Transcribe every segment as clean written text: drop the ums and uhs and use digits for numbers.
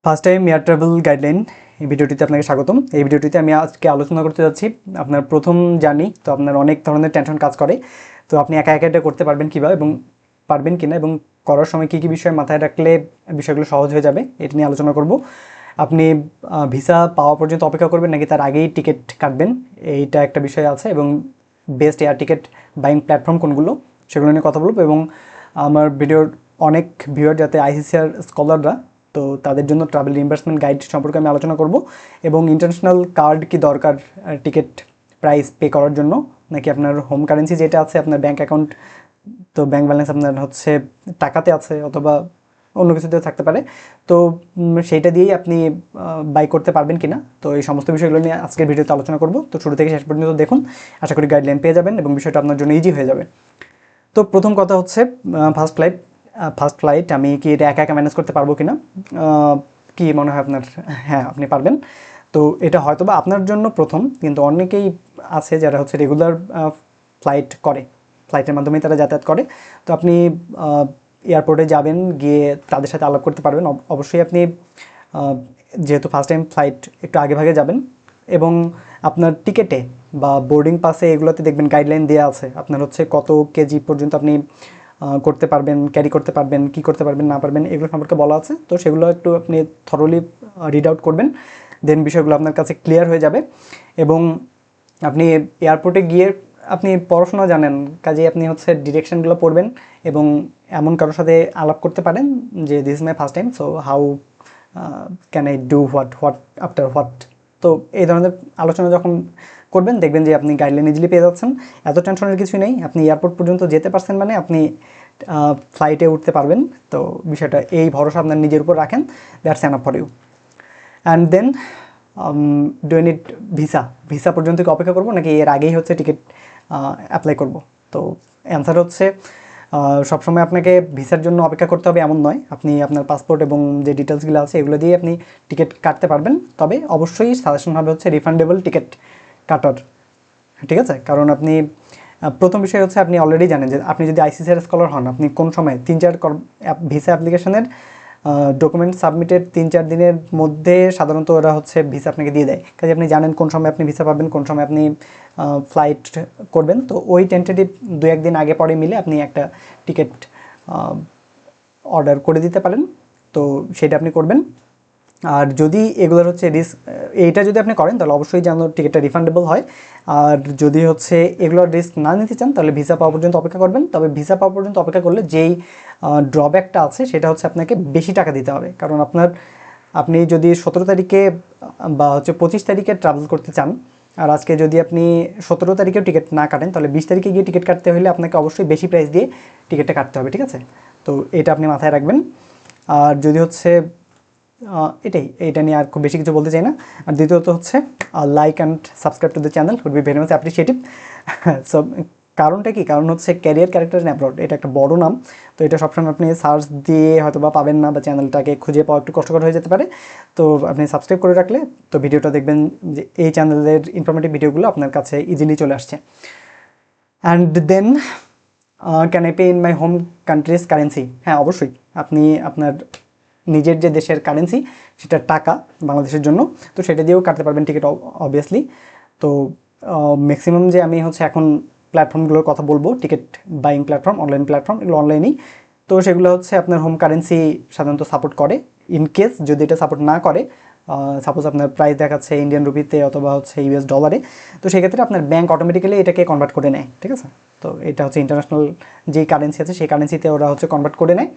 First time air travel guideline এই ভিডিওটিতে আপনাকে স্বাগতম। এই ভিডিওটিতে আমি আজকে আলোচনা করতে যাচ্ছি আপনার প্রথম জার্নি। তো আপনার অনেক ধরনের টেনশন কাজ করে, তো আপনি একা একা এটা করতে পারবেন কীভাবে এবং পারবেন কিনা, এবং করার সময় কী কী বিষয় মাথায় রাখলে বিষয়গুলো সহজ হয়ে যাবে, এটা নিয়ে আলোচনা করব। আপনি ভিসা পাওয়া পর্যন্ত অপেক্ষা করবেন নাকি তার আগেই টিকিট কাটবেন, এইটা একটা বিষয় আছে। এবং best air ticket buying platform কোনগুলো সেগুলো নিয়ে কথা বলবো। এবং আমার ভিডিওর অনেক ভিউয়ার যাতে আইসিসিআর স্কলাররা, তো তাদের জন্য ট্রাভেল রিইম্বার্সমেন্ট গাইড সম্পর্কে আমি আলোচনা করব। এবং ইন্টারন্যাশনাল কার্ড কি দরকার টিকিট প্রাইস পে করার জন্য, নাকি আপনার হোম কারেন্সি যেটা আছে আপনার ব্যাঙ্ক অ্যাকাউন্ট, তো ব্যাঙ্ক ব্যালেন্স আপনার হচ্ছে টাকাতে আছে অথবা অন্য কিছুতেও থাকতে পারে, তো সেইটা দিয়েই আপনি বাই করতে পারবেন কিনা, তো এই সমস্ত বিষয়গুলো নিয়ে আজকের ভিডিওতে আলোচনা করব। তো শুরু থেকে শেষ পর্যন্ত দেখুন, আশা করি গাইডলাইন পেয়ে যাবেন এবং বিষয়টা আপনার জন্য ইজি হয়ে যাবে। তো প্রথম কথা হচ্ছে ফার্স্ট ফ্লাইট আমি কি এটা একা একা ম্যানেজ করতে পারবো কিনা, কি মনে হয় আপনার? হ্যাঁ, আপনি পারবেন। তো এটা হয়তো বা আপনার জন্য প্রথম, কিন্তু অনেকেই আছে যারা হচ্ছে রেগুলার ফ্লাইটের মাধ্যমেই তারা যাতায়াত করে। তো আপনি এয়ারপোর্টে যাবেন, গিয়ে তাদের সাথে আলাপ করতে পারবেন। অবশ্যই আপনি যেহেতু ফার্স্ট টাইম ফ্লাইট, একটু আগে ভাগে যাবেন। এবং আপনার টিকেটে বা বোর্ডিং পাসে এগুলোতে দেখবেন গাইডলাইন দেওয়া আছে আপনার হচ্ছে কত কেজি পর্যন্ত আপনি করতে পারবেন, ক্যারি করতে পারবেন, কি করতে পারবেন না পারবেন, এগুলো সম্পর্কে বলা আছে। তো সেগুলো একটু আপনি থরলি রিড আউট করবেন, দেন বিষয়গুলো আপনার কাছে ক্লিয়ার হয়ে যাবে। এবং আপনি এয়ারপোর্টে গিয়ে আপনি পড়াশোনা জানেন, কাজেই আপনি হচ্ছে ডিরেকশনগুলো পড়বেন এবং এমন কারোর সাথে আলাপ করতে পারেন যে this is my first time, so how can I do what after what. তো এই ধরনের আলোচনা যখন করবেন, দেখবেন যে আপনি গাইডলাইন ইজিলি পেয়ে যাচ্ছেন। এত টেনশনের কিছু নেই, আপনি এয়ারপোর্ট পর্যন্ত যেতে পারছেন মানে আপনি ফ্লাইটে উঠতে পারবেন। তো বিষয়টা এই ভরসা আপনার নিজের উপর রাখেন, that's enough for you. And then do you need visa পর্যন্ত কি অপেক্ষা করবো নাকি এর আগেই হচ্ছে টিকিট অ্যাপ্লাই করব? তো অ্যান্সার হচ্ছে সবসময় আপনাকে ভিসার জন্য অপেক্ষা করতে হবে এমন নয়। আপনি আপনার পাসপোর্ট এবং যে ডিটেলসগুলো আছে এগুলো দিয়ে আপনি টিকিট কাটতে পারবেন। তবে অবশ্যই সাজেশন হবে হচ্ছে রিফান্ডেবল টিকিট কাটার, ঠিক আছে? কারণ আপনি প্রথম বিষয় হচ্ছে আপনি অলরেডি জানেন যে আপনি যদি আইসিসিআর স্কলার হন, আপনি কোন সময় 3-4 ভিসা অ্যাপ্লিকেশনের ডকুমেন্ট সাবমিটের 3-4 দিনের মধ্যে সাধারণত ওরা হচ্ছে ভিসা আপনাকে দিয়ে দেয়। কাজে আপনি জানেন কোন সময় আপনি ভিসা পাবেন, কোন সময় আপনি ফ্লাইট করবেন। তো ওই টেন্টেটিভ 2-1 দিন আগে পরে মিলে আপনি একটা টিকিট অর্ডার করে দিতে পারেন, তো সেটা আপনি করবেন। আর যদি এগুলোর হচ্ছে এইটা যদি আপনি করেন তাহলে অবশ্যই যেন টিকিটটা রিফান্ডেবল হয়। আর যদি হচ্ছে এগুলোর রিস্ক না নিতে চান তাহলে ভিসা পাওয়া পর্যন্ত অপেক্ষা করবেন। তবে ভিসা পাওয়া পর্যন্ত অপেক্ষা করলে যেই ড্রব্যাকটা আছে সেটা হচ্ছে আপনাকে বেশি টাকা দিতে হবে। কারণ আপনি যদি 17 তারিখে বা হচ্ছে 25 তারিখে ট্রাভেল করতে চান, আর আজকে যদি আপনি 17 তারিখেও টিকিট না কাটেন, তাহলে 20 তারিখে গিয়ে টিকিট কাটতে হলে আপনাকে অবশ্যই বেশি প্রাইস দিয়ে টিকিটটা কাটতে হবে, ঠিক আছে? তো এটা আপনি মাথায় রাখবেন। আর যদি হচ্ছে এইটা নিয়ে আর খুব বেশি কিছু বলতে চাই না। আর দ্বিতীয়ত হচ্ছে like and subscribe to the channel would be very much appreciative. So কারণটা কি? কারণ হচ্ছে ক্যারিয়ার ক্যারেক্টার ইন অ্যাব্রড, এটা একটা বড় নাম। তো এটা সবসময় আপনি সার্চ দিয়ে হয়তো বা পাবেন না, বা চ্যানেলটাকে খুঁজে পাওয়া একটু কষ্টকর হয়ে যেতে পারে। তো আপনি সাবস্ক্রাইব করে রাখলে তো ভিডিওটা দেখবেন যে এই চ্যানেলের ইনফরমেটিভ ভিডিওগুলো আপনার কাছে ইজিলি চলে আসছে। And then can I pay in my home country's currency? হ্যাঁ, অবশ্যই। আপনি আপনার নিজের যে দেশের কারেন্সি সেটা টাকা বাংলাদেশের জন্য, তো সেটা দিয়েও কাটতে পারবেন টিকিট অবভিয়াসলি। তো ম্যাক্সিমাম যে আমি হচ্ছে এখন প্ল্যাটফর্মগুলোর কথা বলবো, ticket buying platform, online platform, এগুলো অনলাইনেই। তো সেগুলো হচ্ছে আপনার হোম কারেন্সি সাধারণত সাপোর্ট করে। ইন কেস যদি এটা সাপোর্ট না করে, সাপোজ আপনার প্রাইস দেখাচ্ছে ইন্ডিয়ান রুপিতে অথবা হচ্ছে ইউএস ডলারে, তো সেক্ষেত্রে আপনার ব্যাঙ্ক অটোমেটিক্যালি এটাকে কনভার্ট করে নেয়, ঠিক আছে? তো এটা হচ্ছে ইন্টারন্যাশনাল যেই কারেন্সি আছে সেই কারেন্সিতে ওরা হচ্ছে কনভার্ট করে নেয়।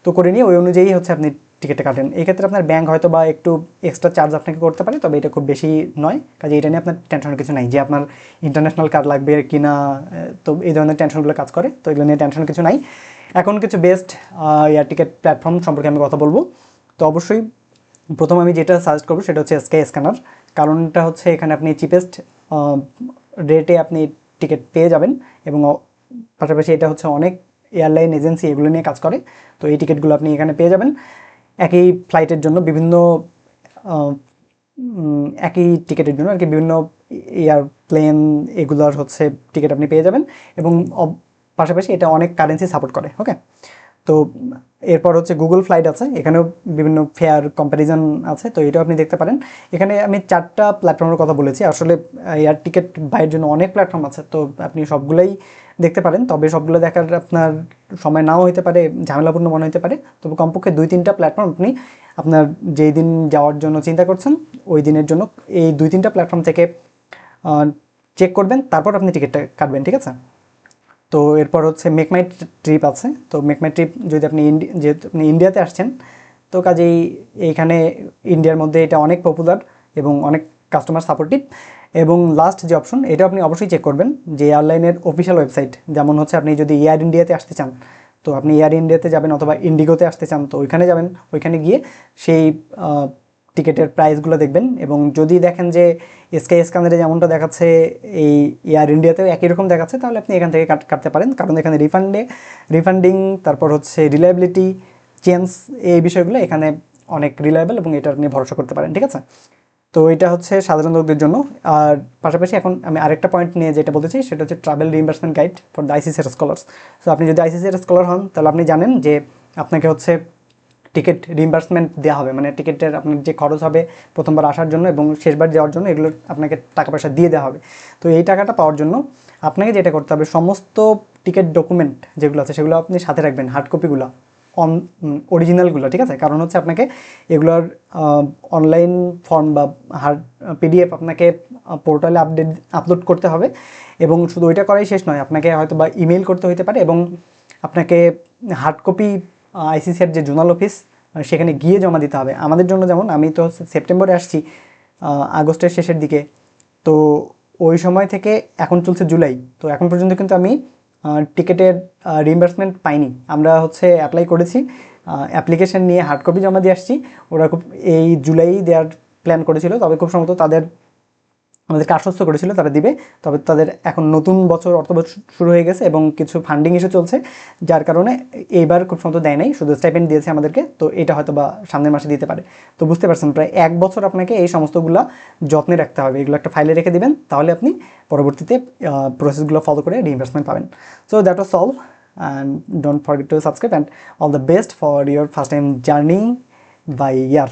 তো করে নিয়ে ওই অনুযায়ী হচ্ছে আপনি টিকিটটা কাটেন। এই ক্ষেত্রে আপনার ব্যাঙ্ক হয়তো বা একটু এক্সট্রা চার্জ আপনাকে করতে পারে, তবে এটা খুব বেশি নয়। কাজে এটা নিয়ে আপনার টেনশনের কিছু নাই যে আপনার ইন্টারন্যাশনাল কার্ড লাগবে কি না। তো এই ধরনের টেনশনগুলো কাজ করে, তো এগুলো নিয়ে টেনশনের কিছু নাই। এখন কিছু বেস্ট এয়ার টিকিট প্ল্যাটফর্ম সম্পর্কে আমি কথা বলবো। তো অবশ্যই প্রথম আমি যেটা সাজেস্ট করবো সেটা হচ্ছে স্কাই স্ক্যানার। কারণটা হচ্ছে এখানে আপনি চিপেস্ট রেটে আপনি টিকিট পেয়ে যাবেন, এবং পাশাপাশি এটা হচ্ছে অনেক এয়ারলাইন এজেন্সি এগুলো নিয়ে কাজ করে। তো এই টিকিটগুলো আপনি এখানে পেয়ে যাবেন একই ফ্লাইটের জন্য, বিভিন্ন একই টিকিটের জন্য আর কি, বিভিন্ন এয়ারপ্লেন এগুলোর হচ্ছে টিকিট আপনি পেয়ে যাবেন। এবং পাশাপাশি এটা অনেক কারেন্সি সাপোর্ট করে, ওকে? তো এরপর হচ্ছে গুগল ফ্লাইট আছে, এখানেও বিভিন্ন ফেয়ার কম্প্যারিজন আছে, তো এটাও আপনি দেখতে পারেন। এখানে আমি 4টা প্ল্যাটফর্মের কথা বলেছি, আসলে এয়ার টিকিট বাইয়ের জন্য অনেক প্ল্যাটফর্ম আছে, তো আপনি সবগুলোই দেখতে পারেন। তবে সবগুলো দেখার আপনার সময় নাও হতে পারে, ঝামেলাপূর্ণ মনে হতে পারে, তবে কমপক্ষে 2-3টা প্ল্যাটফর্ম আপনি আপনার যেই দিন যাওয়ার জন্য চিন্তা করছেন ওই দিনের জন্য এই 2-3টা প্ল্যাটফর্ম থেকে চেক করবেন, তারপর আপনি টিকিটটা কাটবেন, ঠিক আছে। তো এরপর হচ্ছে মেক মাই ট্রিপ আছে। তো মেক মাই ট্রিপ যদি আপনি যেহেতু আপনি ইন্ডিয়াতে আসছেন, তো কাজেই এইখানে ইন্ডিয়ার মধ্যে এটা অনেক পপুলার এবং অনেক কাস্টমার সাপোর্টিভ। এবং লাস্ট যে অপশন, এটা আপনি অবশ্যই চেক করবেন যে এয়ারলাইনের অফিসিয়াল ওয়েবসাইট, যেমন হচ্ছে আপনি যদি এয়ার ইন্ডিয়াতে আসতে চান তো আপনি এয়ার ইন্ডিয়াতে যাবেন, অথবা ইন্ডিগোতে আসতে চান তো ওইখানে যাবেন, ওইখানে গিয়ে সেই টিকিটের প্রাইসগুলো দেখবেন। এবং যদি দেখেন যে স্কাই স্ক্যানারে যেমনটা দেখাচ্ছে এই এয়ার ইন্ডিয়াতেও একই রকম দেখাচ্ছে, তাহলে আপনি এখান থেকে কাটতে পারেন, কারণ এখানে রিফান্ডিং, তারপর হচ্ছে রিলায়েবিলিটি, চেঞ্জ, এই বিষয়গুলো এখানে অনেক রিলায়েবল এবং এটা আপনি ভরসা করতে পারেন, ঠিক আছে। তো এটা হচ্ছে সাধারণ লোকদের জন্য। আর পাশাপাশি এখন আমি আরেকটা পয়েন্ট নিয়ে যেটা বলতে চাই সেটা হচ্ছে travel reimbursement guide for the ICCR scholars. So আপনি যদি আইসিসিআর স্কলার হন তাহলে আপনি জানেন যে আপনাকে হচ্ছে টিকিট রিইম্বার্সমেন্ট দেওয়া হবে, মানে টিকিটের আপনার যে খরচ হবে প্রথমবার আসার জন্য এবং শেষবার যাওয়ার জন্য, এগুলো আপনাকে টাকা পয়সা দিয়ে দেওয়া হবে। তো এই টাকাটা পাওয়ার জন্য আপনাকে যেটা করতে হবে, সমস্ত টিকিট ডকুমেন্ট যেগুলো আছে সেগুলো আপনি সাথে রাখবেন, হার্ড কপিগুলো, অরিজিনালগুলো, ঠিক আছে। কারণ হচ্ছে আপনাকে এগুলোর অনলাইন ফর্ম বা হার্ড পিডিএফ আপনাকে পোর্টালে আপলোড করতে হবে। এবং শুধু ওইটা করাই শেষ নয়, আপনাকে হয়তো বা ইমেল করতে হতে পারে এবং আপনাকে হার্ড কপি আইসিসিআর যে জোনাল অফিস সেখানে গিয়ে জমা দিতে হবে। আমাদের জন্য যেমন, আমি তো সেপ্টেম্বরে আসছি আগস্টের শেষের দিকে, তো ওই সময় থেকে এখন চলছে জুলাই, তো এখন পর্যন্ত কিন্তু আমি টিকিটের রিইম্বার্সমেন্ট পাইনি। আমরা হচ্ছে অ্যাপ্লাই করেছি, অ্যাপ্লিকেশন নিয়ে হার্ড কপি জমা দিয়ে আসছি, ওরা খুব এই জুলাই দেওয়ার প্ল্যান করেছিল, তবে খুব সম্ভবত আমাদেরকে আশ্বস্ত করেছিল তারা দিবে, তবে তাদের এখন নতুন বছর অর্থবছর শুরু হয়ে গেছে এবং কিছু ফান্ডিং ইস্যু চলছে, যার কারণে এইবার খুব সম্ভবত দেয় নাই, শুধু স্টাইপেন্ড দিয়েছে আমাদেরকে। তো এটা হয়তো বা সামনের মাসে দিতে পারে। তো বুঝতে পারছেন, প্রায় 1 বছর আপনাকে এই সমস্তগুলো যত্নে রাখতে হবে, এগুলো একটা ফাইলে রেখে দিবেন, তাহলে আপনি পরবর্তীতে প্রসেসগুলো ফলো করে রিইম্বার্সমেন্ট পাবেন। So that was all, and don't forget to subscribe, and all the best for your first time journey by year.